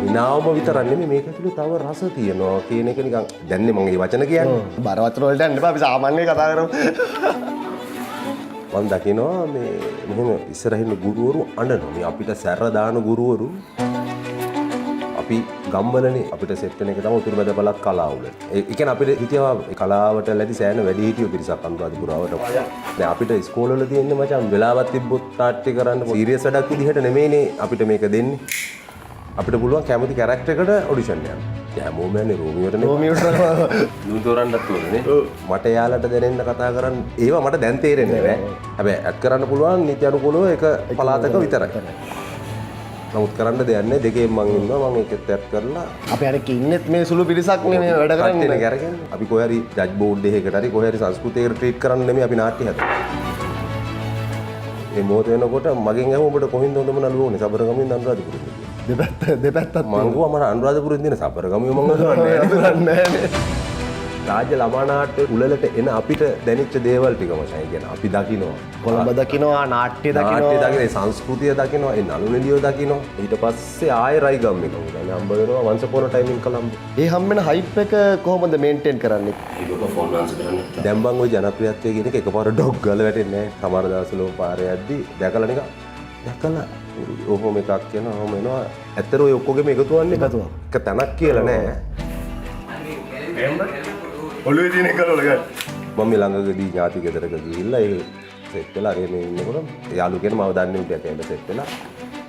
විනාවම විතරක් නෙමෙයි මේක ඇතුලේ තව රස තියෙනවා කියන එක නිකන් දැන්නේ මම මේ වචන කියන්නේ. බරවතුර වලට යන්න එපා අපි සාමාන්‍යයෙන් කතා කරමු. මම දකිනවා මේ මෙහෙම ඉස්සරහින් ගුරුවරු අඬනවා. මේ අපිට සැර දාන ගුරුවරු අපි ගම්වලනේ අපිට සෙට් වෙන එක තමයි උතුරු මැද බලක් කලාවල. ඒ කියන්නේ අපිට හිටියා කලාවට ලැබි සෑහෙන වැඩි හිටියෝ පිරිසක් අනුරාධපුරාවට. දැන් අපිට ඉස්කෝලවල තියෙන්නේ මචං වෙලාවක් තිබ්බොත් නාට්‍ය කරන්න සීරියස් වැඩක් විදිහට නෙමෙයිනේ අපිට මේක දෙන්නේ. අපිට පුළුවන් කැමති කැරක්ටර් එකට ඔඩිෂන් යන්න. හැමෝම යන්නේ රෝමියෝටනේ. රෝමියෝට නුන් තෝරන්නත් ඕනේ. මට යාලට දැනෙන්න කතා කරන්න ඒවා මට දැන් තේරෙන්නේ නැහැ. හැබැයි ඇඩ් කරන්න පුළුවන් නීති අනුකූලව එක පළාතක විතරයි. නමුත් කරන්න දෙයක් නැහැ. දෙකෙන් මං ඉන්නවා. මං ඒකත් ඇඩ් කරලා අපි අර ඉන්නෙත් මේ සුළු පිරිසක් නේ මේ වැඩ කරන්නේ. කරගෙන අපි කොහේ හරි ජජ් බෝඩ් එකකට හරි කොහේ හරි සංස්කෘතියකට ට්‍රීට් කරන්න නෙමෙයි අපි නාට්‍ය හදන්නේ. මේ මොහොත වෙනකොට මගෙන් අහුව ඔබට කොහින්ද හොඳම නළුව ඕනේ? සබරගමුවෙන් අනුරාධපුරෙන්. දෙපැත්තත් මං ගුවා මම අනුරාධපුරෙන් දින සබරගමුවේ මං අඳුරන්නේ නැහැ. රාජ්‍ය ළමා නාට්‍ය උළෙලට එන අපිට දැනෙච්ච දේවල් ටික මචං කියන අපි දකිනවා. කොළඹ දකිනවා නාට්‍ය දකිනවා. නාට්‍ය දකිනවා සංස්කෘතිය දකිනවා ඒ නළුනිලියෝ දකිනවා. ඊට පස්සේ ආයෙ රයිගම් එක උදා. හම්බ වෙනවා once upon a time in Colombo. ඒ හම්බෙන හයිප් එක කොහොමද මේන්ටේන් කරන්නේ? ඒක පර්ෆෝමන්ස් කරන්නේ. දැන් බං ওই ජනප්‍රියත්වය කියන එක එකපාර ඩොග් ගාලා වැටෙන්නේ නැහැ. සමහර දවස්වල පාරේ යද්දි දැකලා නිකන් දැකලා ඔහොම එකක් කියනවා ඔහොම එනවා. ඇත්තට ඔය ඔක්කොගෙම එකතුවන්නේ එක තැනක් කියලා නෑ. ඔළුවේ තියෙන එක වල ගන්න. මම ළඟකදී ඥාති ගෙදරක ගිහිල්ලා ඒ සෙට් වෙලා අරගෙන ඉන්නකොට යාළුවෝ කියන මම දන්නේ නැහැ කියලා සෙට් වෙලා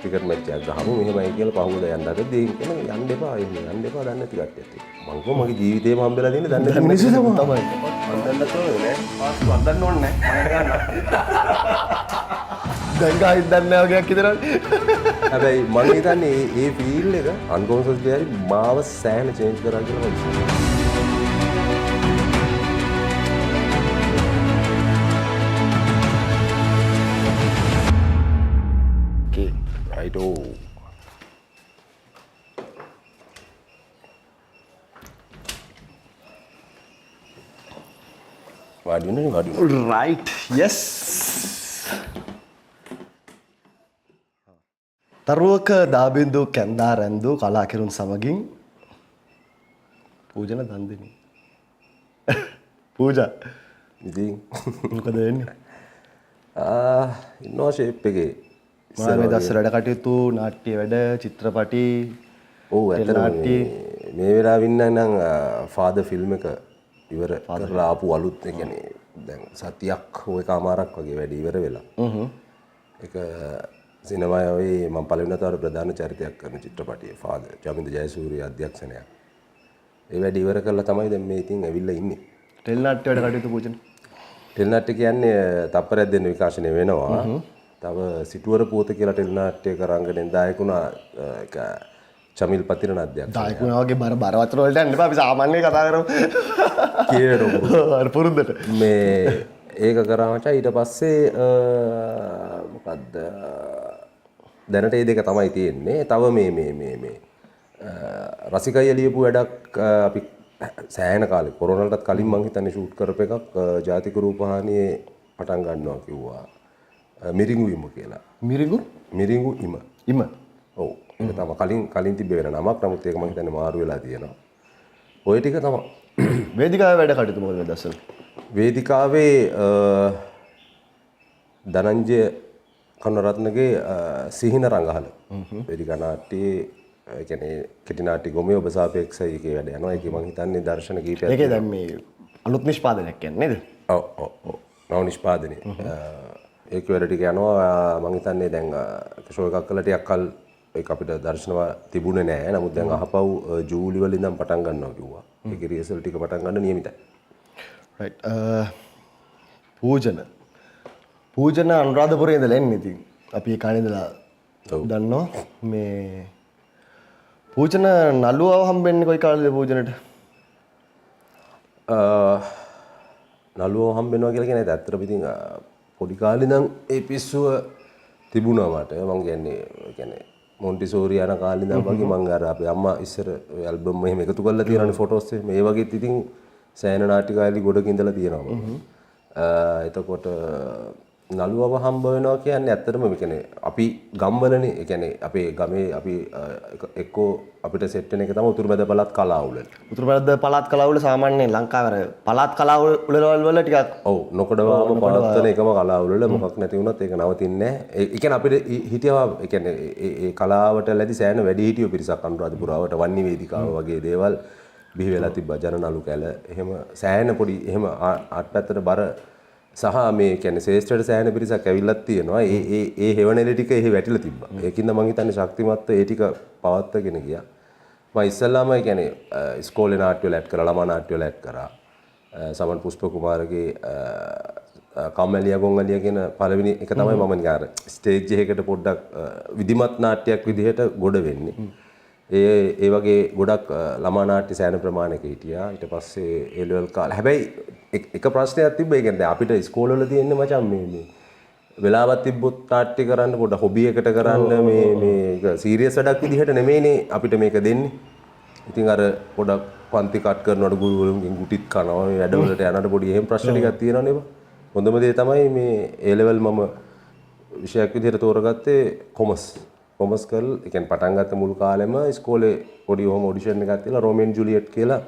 ක්‍රිකට් මැච් එකක් ගහමු මෙහෙමයි කියලා පහුවද යන්න හදද්දී කියන යන්න එපා යන්න එපා දන්නේ නැති කට්ටියත් එක්ක. මං කොහොම මගේ ජීවිතේම හම්බෙලා තියෙන්නේ දන්නේ නැති මිනිස්සු තමයි. මම දන්නත් ඕනේ නෑ. පාස් වන්දන්න ඕනේ නෑ. මම ගන්න. දැන් ගායිත් දන්නේ නැහැ වගේක් හිතනවා. හැබැයි මම හිතන්නේ මේ ෆීල් එක අන්කොන්ෂස්ලි හරි මාව සෑහෙන චේන්ජ් කරා කියලා මම හිතනවා. Right, oh. Right, yes. තරුවක දාබින්දු කැන්දා රැන්දු කලාකිරුන් සමගින් පූජන දන් දෙමි. පූජා. ඉතින් මොකද වෙන්නේ? ඉන්නවා ෂේප් එකේ. මාර්මේ දවස් වැඩ කටයුතු නාට්‍ය වැඩ චිත්‍රපටි ඔව් ඇත්තටම මේ වෙලාවින් නම් ෆාදර් ෆිල්ම් එක ඉවර කරලා ආපු අලුත් ඒ කියන්නේ දැන් සතියක් හෝ එකමාරක් වගේ වැඩ ඉවර වෙලා. ඒක සිනමාවේ මම පළවෙනි වතාවට ප්‍රධාන චරිතයක් කරන චිත්‍රපටියේ ෆාදර් ජමින්ද ජයසූරිය අධ්‍යක්ෂණයක්. ඒ වැඩ ඉවර කරලා තමයි දැන් මේ ඉතින් ඇවිල්ලා ඉන්නේ. ටෙල් නාට්‍ය වැඩ කටයුතු පූජන. ටෙල් නාට්‍ය කියන්නේ තප්පරයක් දෙන්න විකාශනය වෙනවා. තව සිටුවර පුවත කියලා ටෙල් නාට්‍යයක රංගනෙන් දායකුණා ඒක චමිල් පතිරණ අධ්‍යක්ෂකයා. දායකුණා වගේ බරවතුර වලට යන්න එපා අපි සාමාන්‍යයෙන් කතා කරමු. කීරට පුරුද්දට. මේ ඒක කරා මචං ඊට පස්සේ මොකද්ද දැනට මේ දෙක තමයි තියෙන්නේ. තව මේ රසිකය ලියපු වැඩක් අපි සෑහෙන කාලේ කොරෝනාවටත් කලින් මං හිතන්නේ ෂූට් කරපු එකක් ජාතික රූපවාහිනියේ පටන් ගන්නවා කිව්වා. මිරිඟු ඉම කියලා. මිරිඟු ඉම. ඉම. ඔව්. ඒක තමයි කලින් තිබ්බ වෙන නමක්. නමුත් ඒක මං හිතන්නේ මාරු වෙලා තියෙනවා. ওই ටික තමයි. වේදිකාවේ වැඩ කටයුතු මොකද මේ දවස්වල? වේදිකාවේ ධනංජය කරුණරත්නගේ සිහින රංගහල. වේදිකා නාට්‍යයේ ඒ කියන්නේ කෙටි නාට්‍ය ගොමේ ඔබ සාපේක්ෂයි එකේ වැඩ යනවා. ඒකේ මං හිතන්නේ දර්ශන කීපයක්. ඒකේ දැන් මේ අලුත් නිෂ්පාදනයක් කියන්නේ නේද? ඔව්. නව නිෂ්පාදනය. ඒක වැඩ ටික යනවා මං හිතන්නේ දැන් ෂෝ එකක් කළා ටිකක් කල් ඒක අපිට දර්ශනව තිබුණේ නැහැ. නමුත් දැන් අහපව් ජූලි වල ඉඳන් පටන් ගන්නවා කිව්වා. ඒකේ රිහර්සල් ටික පටන් ගන්න නියමිතයි. රයිට්. පූජන අනුරාධපුරේ ඉඳලා එන්නේ ඉතින්. අපි ඒ කාලේ ඉඳලා දන්නවා මේ පූජන නළුවව හම්බෙන්නේ කොයි කාලේද පූජනට? නළුවව හම්බෙනවා කියලා කියන්නේ ඇත්තටම ඉතින් පොඩි කාලේ ඉඳන් ඒ පිස්සුව තිබුණා මට. මං කියන්නේ මොන්ටිසෝරි යන කාලේ ඉඳන් වගේ මං අර අපේ අම්මා ඉස්සර ඇල්බම් මෙහෙම එකතු කරලා තියෙනනේ ෆොටෝස් මේ වගේත් ඉතින් සෑහෙන නාටිකාලි ගොඩක ඉඳලා තියෙනවා මම. එතකොට නළුවව හම්බ වෙනවා කියන්නේ ඇත්තටම මේ කියන්නේ අපි ගම්වලනේ ඒ කියන්නේ අපේ ගමේ අපි එක්කෝ අපිට සෙට් වෙන එක තමයි උතුරු මැද පළාත් කලාවුල. උතුරු මැද පළාත් කලාවුල සාමාන්‍යයෙන් ලංකාවේ අර පළාත් කලාවුල වල ටිකක් ඔව් නොකඩවාම පවත්වන එකම කලාවුල වල මොකක් නැති වුණත් ඒක නවතින්නේ නැහැ. ඒ කියන්නේ අපිට හිටියවා ඒ කියන්නේ ඒ කලාවට ලැබි සෑහෙන වැඩි හිටියෝ පිරිසක් අනුරාධපුරාවට වන්නි වේදිකාව වගේ දේවල් බිහි වෙලා තිබ්බා. ජනනලු කැල එහෙම සෑහෙන පොඩි එහෙම ආට් පැත්තට බර සහ මේ කියන්නේ ශ්‍රේෂ්ඨට සෑහෙන පිරිසක් ඇවිල්ලත් තියෙනවා. ඒ හේවණෙලි ටික එහෙ වැටිලා තිබ්බා. ඒකින්ද මං හිතන්නේ ශක්තිමත්ව ඒ ටික පවත්වාගෙන ගියා. මම ඉස්සල්ලාම කියන්නේ ඉස්කෝලේ නාට්‍ය වල ඇඩ් කරා, ළමා නාට්‍ය වල ඇඩ් කරා. සමන් පුෂ්ප කුමාරගේ කම්මැලියා ගොංගලියා කියන පළවෙනි එක තමයි මම නිකන් අර ස්ටේජ් එකකට පොඩ්ඩක් විධිමත් නාට්‍යයක් විදිහට ගොඩ වෙන්නේ. ඒ වගේ ගොඩක් ළමා නාට්‍ය සෑහෙන ප්‍රමාණයක හිටියා. ඊට පස්සේ ඒ ලෙවල් කාලේ හැබැයි එක ප්‍රශ්නයක් තිබ්බා. ඒ කියන්නේ අපිට ඉස්කෝලවල තියෙන්නේ මචං මේ වෙලාවක් තිබ්බොත් නාට්‍ය කරන්න පොඩ හොබි එකට කරන්න මේ සීරියස් වැඩක් විදිහට නෙමෙයිනේ අපිට මේක දෙන්නේ. ඉතින් අර පොඩක් පන්ති කට් කරනකොට ගුරුවරුන්ගෙන් ගුටිත් කනවා මේ වැඩවලට යනකොට පොඩි එහෙම ප්‍රශ්න ටිකක් තියෙනවා නේද? හොඳම දේ තමයි මේ ඒ ලෙවල් මම විෂයක් විදිහට තෝරගත්තේ කොමර්ස්. කොමර්ස් කරලා ඒ කියන්නේ පටන් ගත්ත මුල් කාලෙම ඉස්කෝලේ පොඩි ඔහොම ඔඩිෂන් එකක් තියලා රෝමියෝ ඇන්ඩ් ජුලියට් කියලා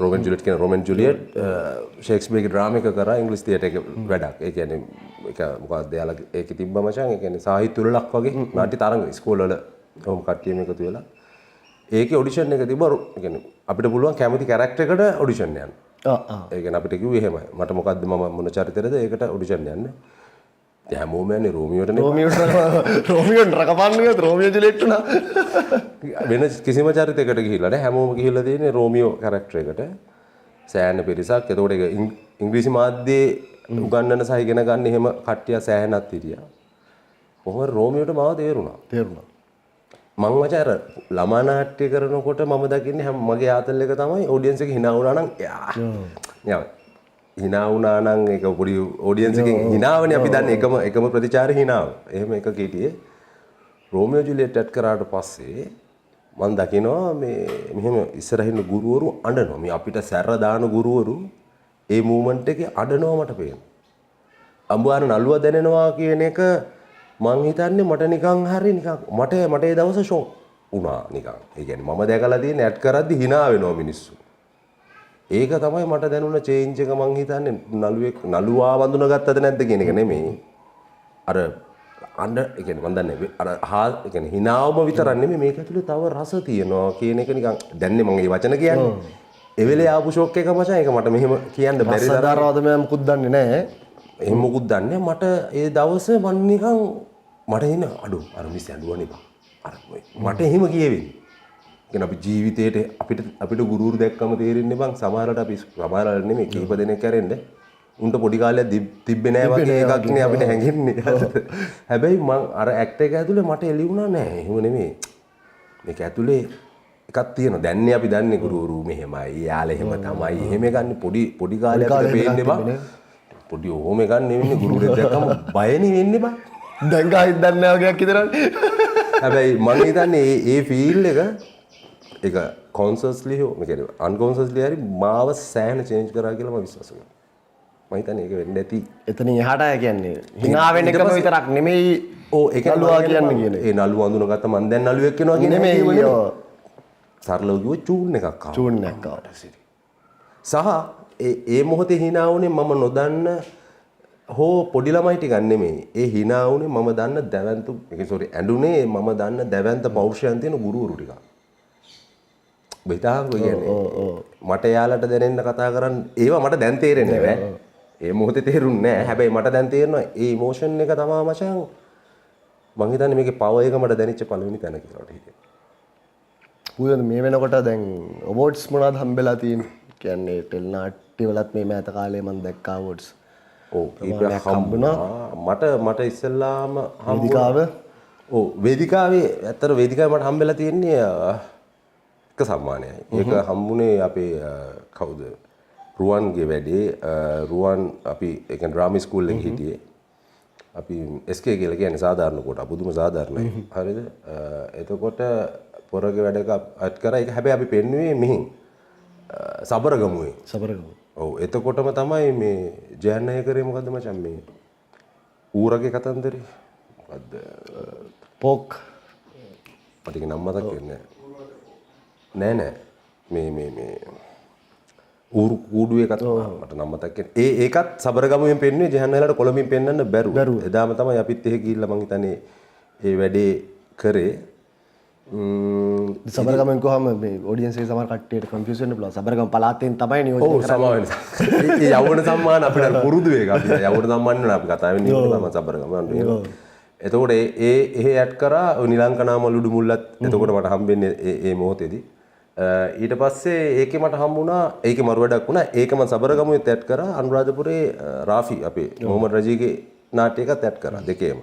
රෝමන් ජුලියට් කියන රෝමන් ජුලියට් ෂේක්ස්පියර්ගේ ඩ්‍රාමා එක කරා ඉංග්‍රීසි තියටර් එක වැඩක්. ඒ කියන්නේ ඒක මොකක්ද යාලා ඒකේ තිබ්බ මචං. ඒ කියන්නේ සාහිත්‍ය උළෙලක් වගේ නාට්‍ය තරඟ ඉස්කෝලවල ඔහොම කට්ටියම එකතු වෙලා ඒකේ ඔඩිෂන් එක තිබ්බා. ඒ කියන්නේ අපිට පුළුවන් කැමති කැරක්ටර් එකට ඔඩිෂන් යන්න. ඒ කියන්නේ අපිට කිව්වේ එහෙමයි. මට මොකද්ද මම මොන චරිතයකටද ඒකට ඔඩිෂන් යන්න. ඉතින් හැමෝම යන්නේ රෝමියෝටනේ. රෝමියෝට රකපන්න ගියත් රෝමියෝ ජුලියට් උනා. වෙන කිසිම චරිතයකට ගිහිල්ලා නැහැ. හැමෝම ගිහිල්ලා තියෙන්නේ රෝමියෝ කැරක්ටර් එකට. සෑහෙන පිරිසක්. එතකොට ඒක ඉංග්‍රීසි මාධ්‍යයේ උගන්වන සහ ඉගෙන ගන්න එහෙම කට්ටිය සෑහෙනක් හිටියා. කොහොම රෝමියෝට මාව තේරුණා. මං මචං අර ළමා නාට්‍ය කරනකොට මම දකින්නේ මගේ ආතල් එක තමයි ඔඩියන්ස් එක hina වුණා නම් යා hina වුණා නම් ඒක පොඩි ඔඩියන්ස් එකෙන් hinaවනේ අපි දන්නේ එකම ප්‍රතිචාරය hinaව. එහෙම එකක හිටියේ. රෝමියෝ ජුලියට් ඇඩ් කරාට පස්සේ මම දකිනවා මේ මෙහෙම ඉස්සරහින් ගුරුවරු අඬනවා. මේ අපිට සැර දාන ගුරුවරු ඒ මූවමන්ට් එකේ අඬනවා මට පේනවා. අඹාර නළුව දැනෙනවා කියන එක මං හිතන්නේ මට නිකන් හරි නිකන් මට ඒ දවස් ෂොක් වුණා නිකන්. ඒ කියන්නේ මම දැකලා තියෙන ඇඩ් කරද්දි hina වෙනවා මිනිස්සු. ඒක තමයි මට දැනුණ චේන්ජ් එක. මං හිතන්නේ නළුවා වඳුන ගත්තද නැද්ද කියන එක නෙමෙයි. අර අඬ ඒ කියන්නේ මන් දන්නේ අර ඒ කියන්නේ hinaවම විතරක් නෙමෙයි මේක ඇතුලේ තව රස තියෙනවා කියන එක නිකන් දැන්නේ මම මේ වචන කියන්නේ. ඒ වෙලේ ආපු ෂොක් එක මචං ඒක මට මෙහෙම කියන්න බැරි තරම් මම මුකුත් දන්නේ නැහැ. එහෙම මුකුත් දන්නේ මට ඒ දවසේ මන් නිකන් මට එන අඩු අර මිස් ඇඬුවනේ බා. අර මට එහෙම කියෙවෙන්නේ. කියන අපි ජීවිතේට අපිට ගුරුවරු දැක්කම තේරෙන්නේ බං සමහරකට අපි සමහරවල් නෙමෙයි කීප දෙනෙක් කරෙන්නේ උන්ට පොඩි කාලයක් තිබ්බේ නෑ වගේ එකක් නේ අපිට හැංගෙන්නේ. හැබැයි මං අර ඇක්ට් එක ඇතුලේ මට එළි වුණා නෑ. එහෙම නෙමෙයි. මේක ඇතුලේ එකක් තියෙනවා. දැන්නේ අපි දන්නේ ගුරුවරු මෙහෙමයි. යාළුවා එහෙම තමයි. එහෙම ගන්න පොඩි කාලේ අපිට පේන්නේ බං. පොඩි ඕම ගන්න වෙන්නේ ගුරුවරයෙක් දැක්කම බයනේ වෙන්නේ බං. දැන් ගායිත් දන්නේ නැහැ වගේක් හිතනවානේ. හැබැයි මම හිතන්නේ ඒ ෆීල් එක ඒක කොන්ෂස්ලි හෝ මේ කියන්නේ අන්කොන්ෂස්ලි හරි මාව සෑහෙන චේන්ජ් කරා කියලා මම විශ්වාස කරනවා. මම හිතන්නේ ඒක වෙන්නේ නැති. එතනින් එහාට කියන්නේ hina වෙන එකම විතරක් නෙමෙයි. ඕ ඒක නළුවා කියන්නේ. ඒ නළුවා අඳුනගත්ත මම දැන් නළුවෙක් වෙනවා කියන එක නෙමෙයි. සරලව කිව්වොත් චූන් එකක් ආවා. චූන් එකක් ආවට. සහ ඒ මොහොතේ hina වුනේ මම නොදන්න හෝ පොඩි ළමයි ටිකක් නෙමෙයි. ඒ hina වුනේ මම දන්න දැවැන්ත ඇඬුනේ මම දන්න දැවැන්ත පෞරුෂයන් තියෙන ගුරුවරු ටිකක්. බෙතාව කියන්නේ මට යාලට දැනෙන්න කතා කරන්න ඒවා මට දැන් තේරෙන්නේ නැහැ. ඒ මොහොතේ තේරුන්නේ නැහැ. හැබැයි මට දැන් තේරෙනවා ඒ ඉමෝෂන් එක තමයි මචං මං හිතන්නේ මේකේ පවර් එක මට දැනෙච්ච පළවෙනි තැන කියලා හිතේ. පුදුම මේ වෙනකොට දැන් අවෝඩ්ස් මොනවද හම්බෙලා තියෙන්නේ? කියන්නේ ටෙල් නාට්‍ය වලත් මේ මෑත කාලේ මම දැක්කා අවෝඩ්ස්. ඔව් කීපයක් හම්බුණා. මට ඉස්සෙල්ලාම වේදිකාව වේදිකාවේ ඇත්තට වේදිකාවේ මට හම්බෙලා තියෙන්නේ එක සම්මානයයි. ඒක හම්බුනේ අපේ කවුද? රුවන්ගේ වැඩේ. රුවන් අපි ඒ කියන්නේ ඩ්‍රාමා ස්කූල් එකේ හිටියේ. අපි SK කියලා කියන්නේ සාධාරණ කොට පුදුම සාධාරණයි. හරිද? එතකොට පොරගේ වැඩක අත් කරා. ඒක හැබැයි අපි පෙන්නුවේ මෙහින් සබරගමුවේ. ඔව් එතකොටම තමයි මේ ජයන්නය කරේ මොකද්ද මචං මේ ඌරගේ කතන්දරේ මොකද්ද පෝක් මට ඒක නම් මතක වෙන්නේ නෑ මේ ඌරු කූඩුවේ කතාව මට නම් මතක වෙන්නේ ඒකත් සබරගමුවෙන් පෙන්නුවේ ජයන්නයලට කොළඹින් පෙන්වන්න බැරුව එදාම තමයි අපිත් එහෙ ගිහිල්ලා මං හිතන්නේ ඒ වැඩේ කරේ සබරගමෙන් කොහම මේ ඔඩියන්ස් එකේ සමහර කට්ටියට කන්ෆියුස් වෙන්න පුළුවන්. සබරගම පළාතෙන් තමයි නියෝජනය කරන්නේ. ඔව් සමා වෙනස. ඒ යවුණ සම්මාන අපිට පුරුදු එක. අපි යවුණ සම්මාන නේ අපි කතා වෙන්නේ ඉන්න තමයි සබරගම යන්නේ. එතකොට එහෙ ඇඩ් කරා නිලංකනාමලුඩු මුල්ලත් එතකොට මට හම්බෙන්නේ ඒ මොහොතේදී. ඊට පස්සේ ඒකේ මට හම්බුණා ඒකේ මරු වැඩක් වුණා. ඒක මම සබරගමුවෙත් ඇඩ් කරා අනුරාධපුරේ රාෆි අපේ මොහමඩ් රජීගේ නාට්‍ය එකත් ඇඩ් කරා දෙකේම.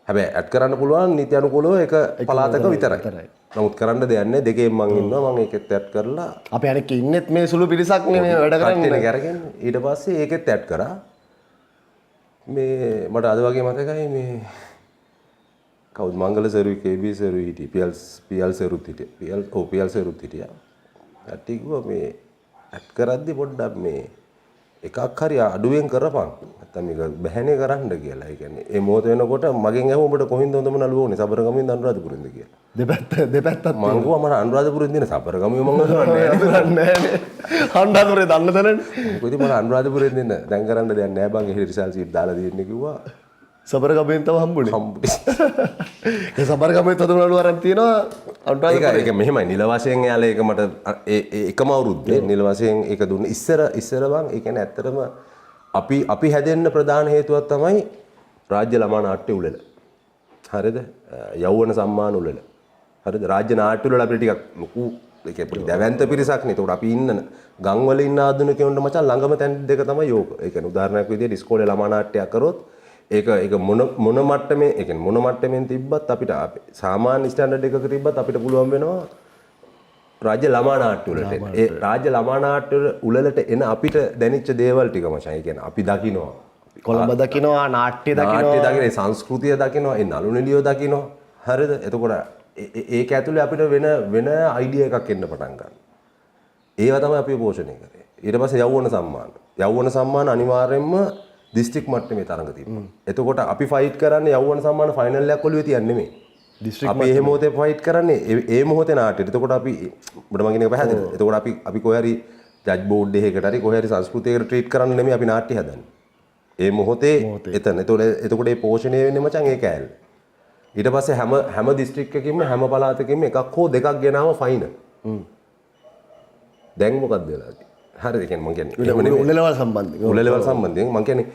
හැබැයි ඇඩ් කරන්න පුළුවන් නීති අනුකූලව එක පළාතක විතරයි. නමුත් කරන්න දෙයක් නැහැ දෙකේම මං ඉන්නවා මං ඒකෙත් ඇඩ් කරලා අපි අනෙක් ඉන්නෙත් මේ සුළු පිරිසක් නේ මේ වැඩ කරන්නේ. අරගෙන ඊට පස්සේ ඒකෙත් ඇඩ් කරා. මේ මට අද වගේ මතකයි මේ කවුද මංගල සරුයි KB සරුයි හිටියේ PL සරුත් හිටියේ PL සරුත් හිටියා. ඇටි කිව්වා මේ ඇඩ් කරද්දි පොඩ්ඩක් මේ එකක් හරි අඩුවෙන් කරපන්. නැත්තම් මේක බැහැනේ කරන්න කියලා. ඒ කියන්නේ මේ මොහොත වෙනකොට මගෙන් අහුව උඹට කොහින්ද හොඳම නළුව ඕනේ? සබරගමුවෙන්ද අනුරාධපුරෙන්ද කියලා. දෙපැත්තත් මං කිව්වා මට අනුරාධපුරෙන් දින සබරගමුවේ මං කරන්නේ නෑ. අනුරාධපුරේ දන්න තැනනේ. මොකද මට අනුරාධපුරෙන් දින දැන් කරන්න දෙයක් නෑ බං. එහෙ රිසල්ට් සීට් දාලා දෙන්න කිව්වා. සබරගමුවෙන් තව හම්බුනේ. ඒ සබරගමුවේ තද නළුව අරන් තියනවා අනුරාධපුරේ. ඒක මෙහෙමයි නිල වශයෙන් යාලා ඒක මට එකම අවුරුද්දේ නිල වශයෙන් ඒක දුන්න ඉස්සර බං ඒ කියන්නේ ඇත්තටම අපි හැදෙන්න ප්‍රධාන හේතුවක් තමයි රාජ්‍ය ළමා නාට්‍ය උළෙල. හරිද? යෞවන සම්මාන උළෙල. හරිද? රාජ්‍ය නාට්‍ය උළෙල අපිට ටිකක් ලොකු ඒ කියන්නේ දැවැන්ත පිරිසක් නේ. ඒකට අපි ඉන්න ගම්වල ඉන්න ආධුනිකයන්ට මචං ළඟම තැන් දෙක තමයි යෝග. ඒ කියන්නේ උදාහරණයක් විදිහට ඉස්කෝලේ ළමා නාට්‍යයක් කරොත් ඒක මොන මට්ටමේ ඒ කියන්නේ මොන මට්ටමින් තිබ්බත් අපිට සාමාන්‍ය ස්ටෑන්ඩඩ් එකක තිබ්බත් අපිට පුළුවන් වෙනවා රාජ්‍ය ළමා නාට්‍ය වලට ඒ රාජ්‍ය ළමා නාට්‍ය වලට එන අපිට දැනෙච්ච දේවල් ටික මචං. ඒ කියන්නේ අපි දකිනවා කොළඹ දකිනවා නාට්‍ය දකිනවා සංස්කෘතිය දකිනවා ඒ නළු නිළියෝ දකිනවා. හරිද? එතකොට ඒක ඇතුලේ අපිට වෙන අයිඩියා එකක් එන්න පටන් ගන්නවා. ඒවා තමයි අපි පෝෂණය කරේ. ඊට පස්සේ යෞවන සම්මාන අනිවාර්යයෙන්ම දිස්ත්‍රික් මට්ටමේ තරඟ තිබ්බා. එතකොට අපි ෆයිට් කරන්නේ යෞවන සම්මාන ෆයිනල් එකක් ඔළුවේ තියන්නේ නෙමෙයි. අපි මේ මොහොතේ ෆයිට් කරන්නේ ඒ මොහොතේ නාට්‍යෙට. එතකොට අපි ඔබට මම කියන එක පැහැදිලිද? එතකොට අපි කොහේ හරි ජජ් බෝඩ් එකකට හරි කොහේ හරි සංස්කෘතියකට ට්‍රීට් කරන්න නෙමෙයි අපි නාට්‍ය හදන්නේ. ඒ මොහොතේ එතන. එතකොට ඒ පෝෂණය වෙන්නේ මචං ඒ කෑල්ල. ඊට පස්සේ හැම දිස්ත්‍රික් එකකින්ම හැම පළාතකින්ම එකක් හෝ දෙකක් ගෙනාව ෆයිනල්. දැන් මොකක්ද වෙලා තියෙන්නේ? හරිද? ඒ කියන්නේ මම කියන්නේ උළෙලවල් සම්බන්ධයෙන්. උළෙලවල් සම්බන්ධයෙන් මම කියන්නේ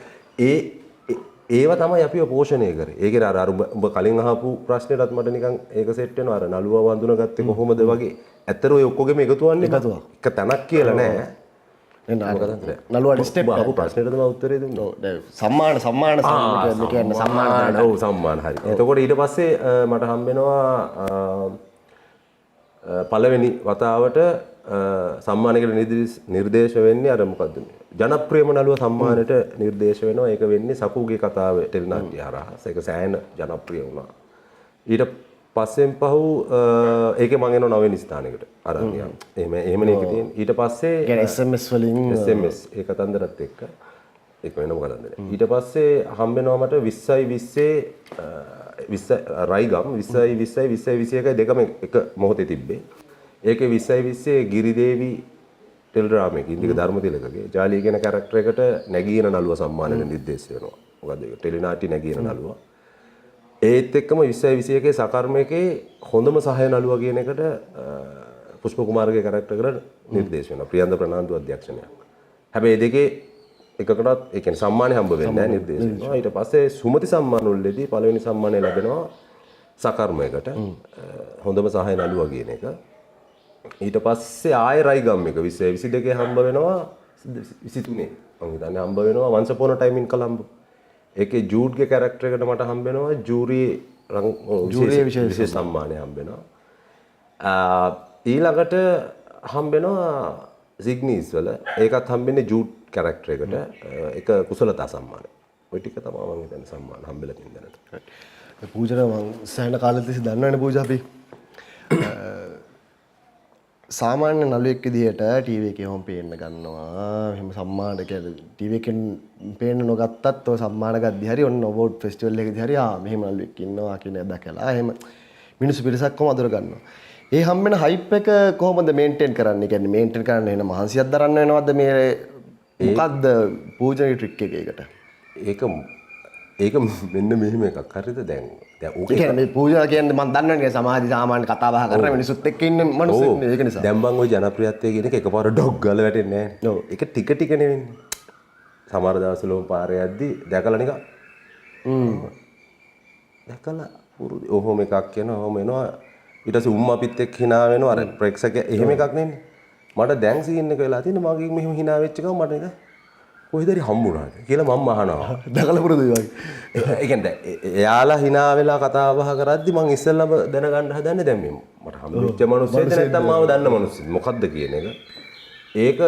ඒව තමයි අපිව පෝෂණය කරේ. ඒකේ අර උඹ කලින් අහපු ප්‍රශ්නෙටත් මට නිකන් ඒක සෙට් වෙනවා. අර නළුවා වඳුනගත්තේ කොහොමද වගේ. ඇත්තට ඔය ඔක්කොගෙම එකතුවන්නේ එක තැනක් කියලා නෑ. නළුවාට ස්ටෙප් අහපු ප්‍රශ්නෙට තමයි උත්තරේ දුන්නේ. ඔව් සම්මාන කියන්නේ සම්මාන. ඔව් සම්මාන හරි. එතකොට ඊට පස්සේ මට හම්බෙනවා පළවෙනි වතාවට සම්මානයකට නිර්දේශ වෙන්නේ අර මොකද්ද ජනප්‍රියම නළුව සම්මානයට නිර්දේශ වෙනවා. ඒක වෙන්නේ සකුගේ කතාව ටෙලිනාට්‍ය හරහා. ඒක සෑහෙන ජනප්‍රිය වුණා. ඊට පස්සෙන් පහු ඒකේ මම එනවා 9 වෙනි ස්ථානයකට අරන් යනවා. එහෙමනේ ඒක තියෙන්නේ. ඊට පස්සේ يعني SMS වලින් SMS ඒ කතන්දරත් එක්ක ඒක වෙනම කතන්දරයක්. ඊට පස්සේ හම්බෙනවා මට 20 රයිගම් 20 දෙකම එක මොහොතේ තිබ්බේ. ඒකේ 20 ගිරිදේවි ටෙලිඩ්‍රාමා එකේ ඉන්දික ධර්මතිලකගේ ජාලිය කියන කැරක්ටර් එකට නැගීන නළුව සම්මානයට නිර්දේශ වෙනවා. මොකද ඒක ටෙලිනාටි නැගීන නළුව. ඒත් එක්කම 20 සකර්මයකේ හොඳම සහාය නළුව කියන එකට පුෂ්ප කුමාරගේ කැරක්ටර් එකට නිර්දේශ වෙනවා. ප්‍රියන්ද ප්‍රනාන්දු අධ්‍යක්ෂණයක්. හැබැයි දෙකේ එකකටත් ඒ කියන්නේ සම්මානය හම්බ වෙන්නේ නැහැ නිර්දේශ වෙනවා. ඊට පස්සේ සුමති සම්මාන වලදී පළවෙනි සම්මානය ලැබෙනවා සකර්මයකට හොඳම සහාය නළුව කියන එක. ඊට පස්සේ ආයෙ රයිගම් එක 22 හම්බ වෙනවා 23 මම හිතන්නේ හම්බ වෙනවා once upon a time in Colombo. ඒකේ ජූඩ්ගේ කැරක්ටර් එකට මට හම්බ වෙනවා ජූරි විශේෂ සම්මානය හම්බ වෙනවා. ඊළඟට හම්බ වෙනවා සිග්නීස් වල ඒකත් හම්බෙන්නේ ජූඩ් කැරක්ටර් එකට එක කුසලතා සම්මානය. ওই ටික තමයි මම හිතන්නේ සම්මාන හම්බෙලා තියෙන දැනට. පූජා මම සෑහෙන කාලෙක තිස්සේ දන්නවනේ පූජා අපි සාමාන්‍ය නළුවෙක් විදිහට ටීවී එකේ හොම් පේන්න ගන්නවා. එහෙම සම්මාන කියන්නේ ටීවී එකෙන් පේන්න නොගත්තත් ඔය සම්මාන ගද්දි හරි ඔන්න අවෝඩ් ෆෙස්ටිවල් එකේදී හරි මෙහෙම නළුවෙක් ඉන්නවා කියන දැකලා එහෙම මිනිස්සු පිරිසක් කොහොම අඳුර ගන්නවා. ඒ හම්බෙන හයිප් එක කොහොමද මේන්ටේන් කරන්නේ? කියන්නේ මේන්ටේන් කරන්න වෙන මහන්සියක් දරන්න වෙනවද මේ මොකද්ද පූජනීය ට්‍රික් එක ඒකට? ඒක මෙන්න මෙහෙම එකක්. හරිද? දැන් ඒ කියන්නේ මේ පූජා කියන්නේ මම දන්නවනේ සමාජي සාමාන්‍ය කතා බහ කරන මිනිස්සුත් එක්ක ඉන්න මිනිස්සුත් ඒක නිසා. දැන් බං ওই ජනප්‍රියත්වය කියන එක එකපාර ඩොග් ගාලා වැටෙන්නේ නැහැ. ඔව්. ඒක ටික ටික නෙවෙන්නේ. සමහර දවස්වල පාරේ යද්දි දැකලා නිකන් දැකලා පුරුදු ඔහොම එකක් කියනවා ඔහොම එනවා ඊට පස්සේ අපිත් එක්ක hina වෙනවා අර ප්‍රේක්ෂක එහෙම එකක් නෙන්නේ. මට දැන් සීන් එක වෙලා තියෙන මගේ මෙහෙම hina වෙච්ච ගමන් මට නිකන් කොහෙද හරි හම්බුණාද කියලා මම අහනවා. දැකලා පුරුදුයි වගේ. ඒ කියන්නේ එයාලා hina වෙලා කතා බහ කරද්දි මං ඉස්සෙල්ලාම දැනගන්න හදන්නේ දැන් මේ මට හම්බෙච්ච මිනිස්සෙක්ද නැත්නම් මාව දන්න මිනිස්සෙක්ද මොකද්ද කියන එක. ඒක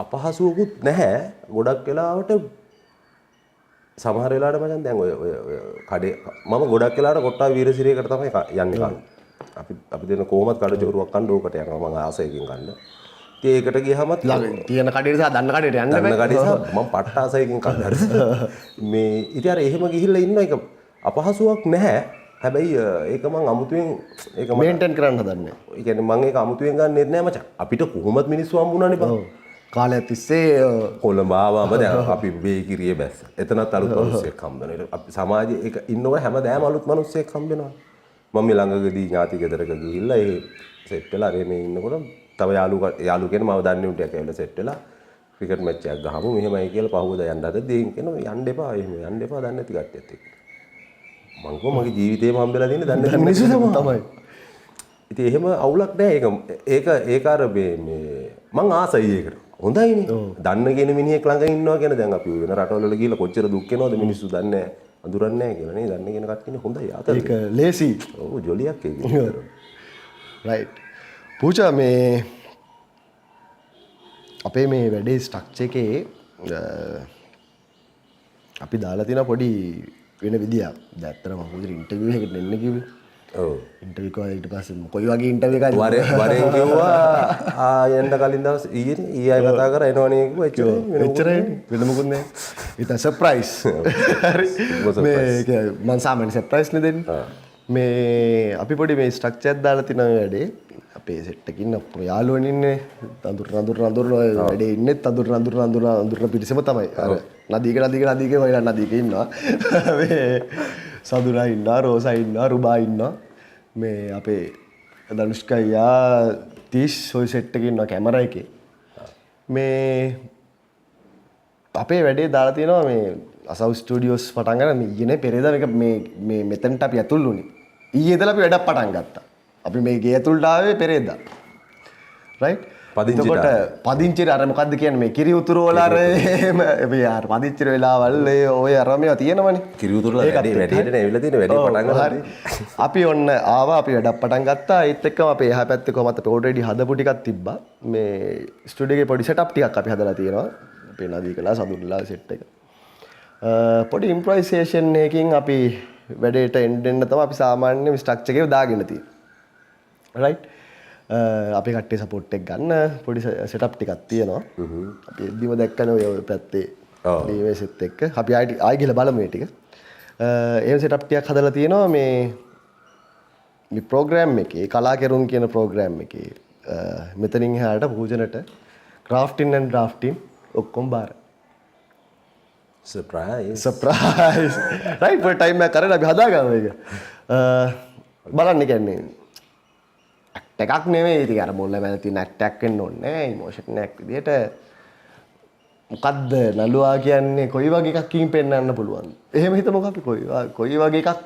අපහසුවකුත් නැහැ. ගොඩක් වෙලාවට සමහර වෙලාවට මචං දැන් ඔය කඩේ මම ගොඩක් වෙලාවට කොට්ටා වීරසිරියකට තමයි යන්නේ කන්න. අපි දෙන කොහොමද කඩ චෝරුවක් කන්න ඕකට යනවා මම ආසයකින් ගන්න. ඒකට ගියහමත් තියෙන කඩේට සහ දන්න කඩේට යන්න දන්න කඩේ සහ මම පට්ට ආසයකින් කන්න. මේ ඉතින් අර එහෙම ගිහිල්ලා ඉන්න එක අපහසුයක් නැහැ. හැබැයි ඒක මං අමුතුවෙන් ඒක මේන්ටේන් කරන්න හදන්නේ. ඒ කියන්නේ මං ඒක අමුතුවෙන් ගන්නෙත් නෑ මචං. අපිට කොහොමත් මිනිස්සු හම්බුණානේ බං. කාලයක් තිස්සේ කොළඹ ආවම දැන් අපි බේකිරියේ බැස්ස. එතනත් අලුත් මිනිස්සෙක් හම්බ වෙනවා. අපි සමාජයේ ඒක ඉන්නව හැමදාම අලුත් මිනිස්සෙක් හම්බ වෙනවා. මම මේ ළඟදී ඥාති ගෙදරක ගිහිල්ලා ඒ සෙට් වෙලා අර මේ ඉන්නකොට තව යාළු කෙනෙක් මම දන්නේ උන්ට ඇවිල්ලා සෙට් වෙලා ක්‍රිකට් මැච් එකක් ගහමු මෙහෙමයි කියලා පහුවදා යන්න හදද්දී කියනවා යන්න එපා එහෙම යන්න එපා දන්නේ නැති කට්ටියත් එක්ක. මං කොහොම මගේ ජීවිතේම හම්බෙලා තියෙන්නේ දන්නේ නැති මිනිස්සු තමයි. ඉතින් එහෙම අවුලක් නැහැ ඒක අර මේ මං ආසයි ඒකට. හොඳයිනේ. දන්න කෙන මිනිහෙක් ළඟ ඉන්නවා කියන දැන් අපි වෙන රටවල වල ගිහලා කොච්චර දුක් වෙනවද මිනිස්සු දන්නේ නැහැ. අඳුරන්නේ නැහැ කියලා නේ. දන්න කෙන කට්ටියනේ හොඳයි ආතල්. ඒක ලේසි. ඔව් ජොලියක් ඒක. රයිට්. පූජා මේ අපේ මේ වැඩේ ස්ට්‍රක්චර් එකේ අපි දාලා තියෙන පොඩි වෙන විදියක්. දැන් ඇත්තටම මොකද ඉන්ටර්විව් එකකට එන්න කිව්වේ. ඔව්. ඉන්ටර්විව් එක ඊට පස්සේ කොයි වගේ ඉන්ටර්විව් එකක්ද? වරෙන් කිව්වා යන්න කලින් දවස් ඊයේ කතා කරා එනවනේ කිව්වා එච්චරයි වෙන මොකුත් නෑ. ඒක සර්ප්‍රයිස්. හරි. මේ මම සාමාන්‍ය සර්ප්‍රයිස් නේ දෙන්නේ. මේ අපි පොඩි මේ ස්ට්‍රක්චර් එකක් දාලා තියෙන වැඩේ අපේ සෙට් එකකින් අප්පු යාළුවෝ ඉන්නේ නඳුර වැඩේ ඉන්නේ නඳුර පිටිසම තමයි අර නදීක ඔයලා නදීක ඉන්නවා මේ සදුනා ඉන්නවා රෝසා ඉන්නවා රුබා ඉන්නවා මේ අපේ ධනුෂ්කයියා 30 ඔය සෙට් එකේ ඉන්නවා කැමරා එකේ මේ අපේ වැඩේ දාලා තියෙනවා මේ අසව් ස්ටුඩියෝස් පටන් ගන්න ඊයේ පෙරේදා මේ මෙතනට අපි ඇතුල් වුණේ ඊයේ ඉඳලා අපි වැඩක් පටන් ගත්තා. අපි මේ ගේ ඇතුළට ආවේ පෙරේදා. රයිට්? එතකොට පදිංචිට අර මොකද්ද කියන්නේ මේ කිරි උතුරු වල අර එහෙම යාර පදිංචිට වෙලාවල් ඔය අර මේවා තියෙනවනේ. කිරි උතුරු වල වැඩේට ඇවිල්ලා තියෙන වැඩේ පටන් ගන්න. අපි ඔන්න ආවා අපි වැඩක් පටන් ගත්තා. ඒත් එක්කම අපේ එහා පැත්තේ කොහමද අපි ඔල්රෙඩි හදපු ටිකක් තිබ්බා. මේ ස්ටුඩියෝ එකේ පොඩි සෙටප් ටිකක් අපි හදලා තියෙනවා. අපේ නදීකලා සඳුන්ලා සෙට් එක. පොඩි ඉම්ප්‍රොයිසේෂන් එකකින් අපි වැඩේට එන්න තමයි අපි සාමාන්‍ය ස්ට්‍රක්චර් එකේ දාගෙන තියෙන්නේ. රයිට් අපි කට්ටිය සපෝට් එක ගන්න පොඩි සෙටප් ටිකක් තියෙනවා. අපි එද්දිම දැක්කනේ ඔය පැත්තේ ඩීවේස් එත් එක්ක. අපි ආයෙ ගිහලා බලමු මේ ටික. එහෙම සෙටප් ටිකක් හදලා තියෙනවා මේ ප්‍රෝග්‍රෑම් එකේ කලාකරුන් කියන ප්‍රෝග්‍රෑම් එකේ මෙතනින් එහාට පූජනට ක්‍රාෆ්ටින් ඇන්ඩ් ඩ්‍රාෆ්ටින් ඔක්කොම බාර. සර්ප්‍රයිස් රයිට් පොඩි ටයිම් එකක් කරලා අපි හදාගමු ඒක. බලන්න කියන්නේ ඇක්ට් එකක් නෙමෙයි ඉතින් අර මොල්ල මැද තියෙන ඇක්ට් එකක් වෙන්න ඕනේ නෑ ඉමෝෂන් එකක් විදියට මොකද්ද නළුවා කියන්නේ කොයි වගේ එකකින් පෙන්වන්න පුළුවන්ද? එහෙම හිතමුකෝ අපි කොයි වගේ එකක්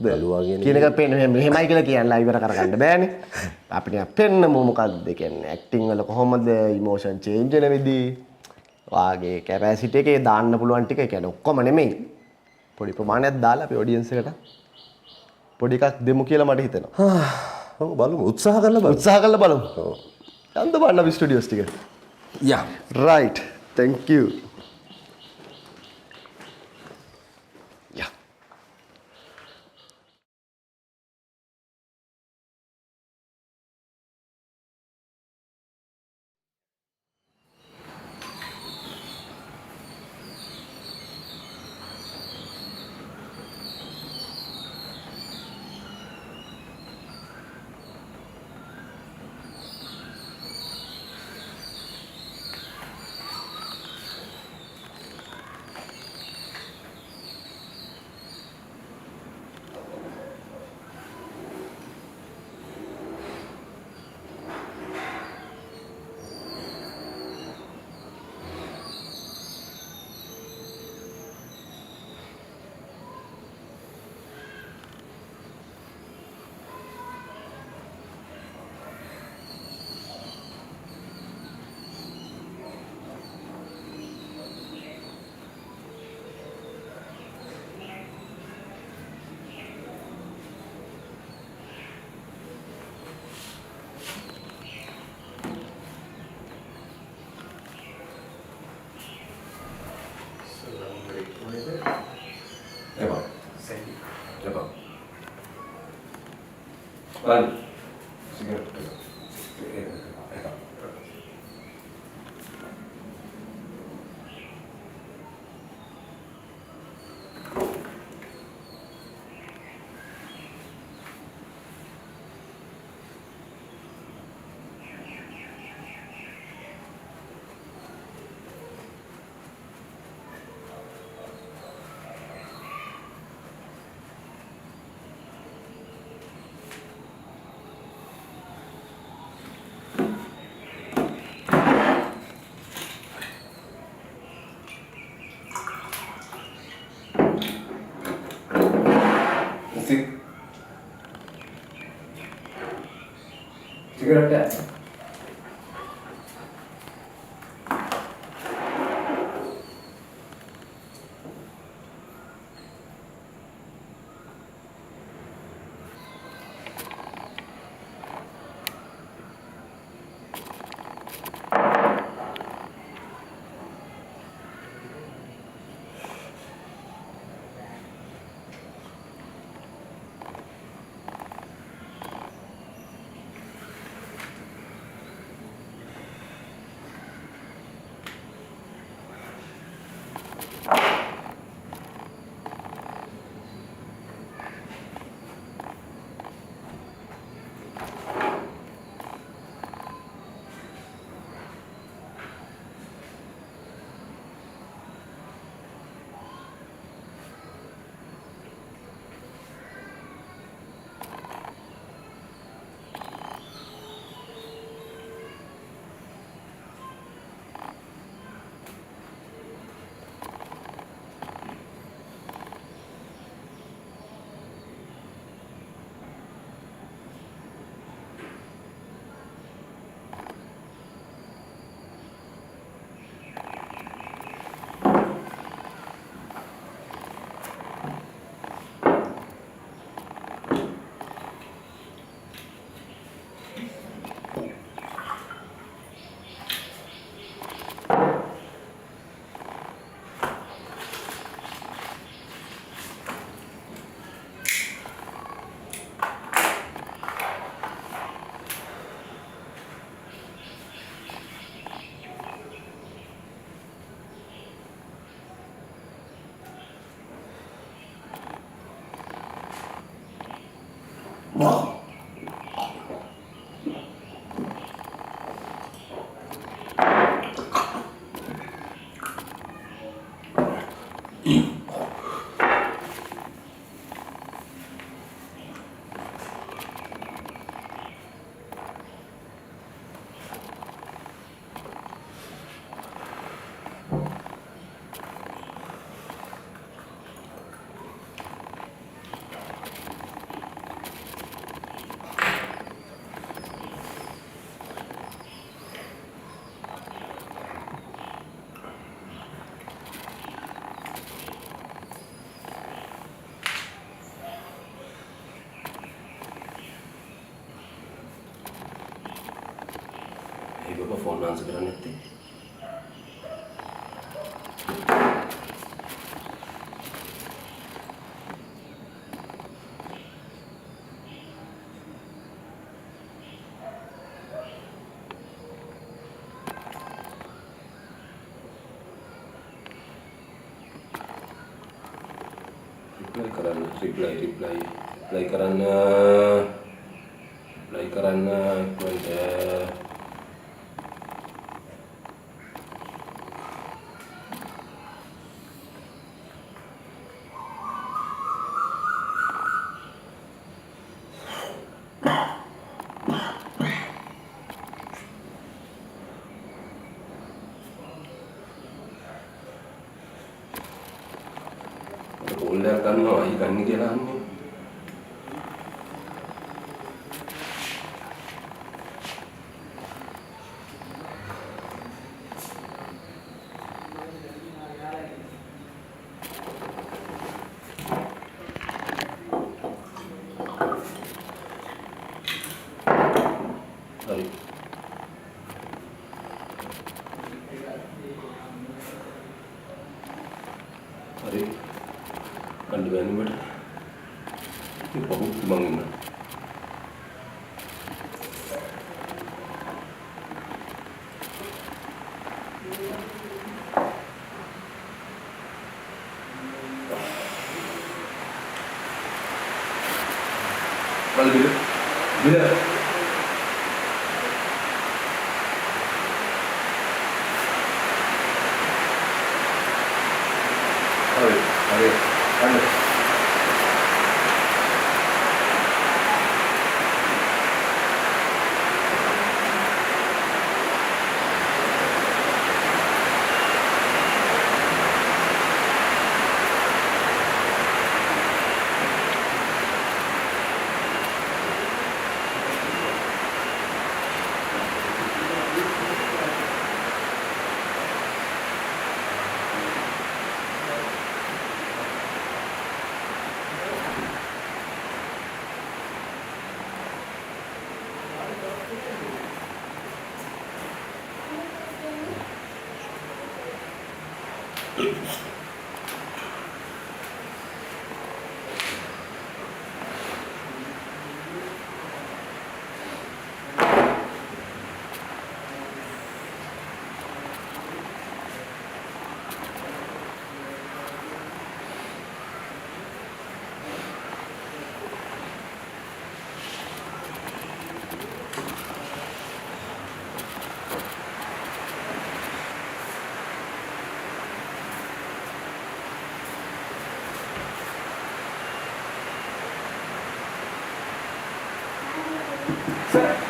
නළුවා කියන එක පෙන්වන්න මෙහෙමයි කියලා කියන්න ඉවර කරගන්න බෑනේ. අපිට පෙන්නමු මොකද්ද කියන්නේ ඇක්ටිං වල කොහොමද ඉමෝෂන් චේන්ජ් වෙන විදිහ වාගේ කැපැසිටි එකේ දාන්න පුළුවන් ටික කියන්නේ ඔක්කොම නෙමෙයි. පොඩි ප්‍රමාණයක් දාලා අපි ඔඩියන්ස් එකට පොඩි එකක් දෙමු කියලා මට හිතෙනවා. ඔව් බලමු උත්සාහ කරලා බලමු. ඔව්. යන්න බලන්න අපි ස්ටුඩියෝස් ටික. යා. රයිට්. Thank you. බලන්න. සිගරට් එක. සිගරට් එක. ඒක ෆෝන් ආන්සර් කරන්නේ නැත්තේ. රිප්ලයි කරන්න කෝල් එකක් ගන්නවා අයි ගන්න කියලා අහන්නේ. හරි. හරි. කණ්ඩ බෑනේ මට. ඉතින් පහුත් මං ඉන්නවා. Kalau bila? Bila? Hari. Mana? Sir.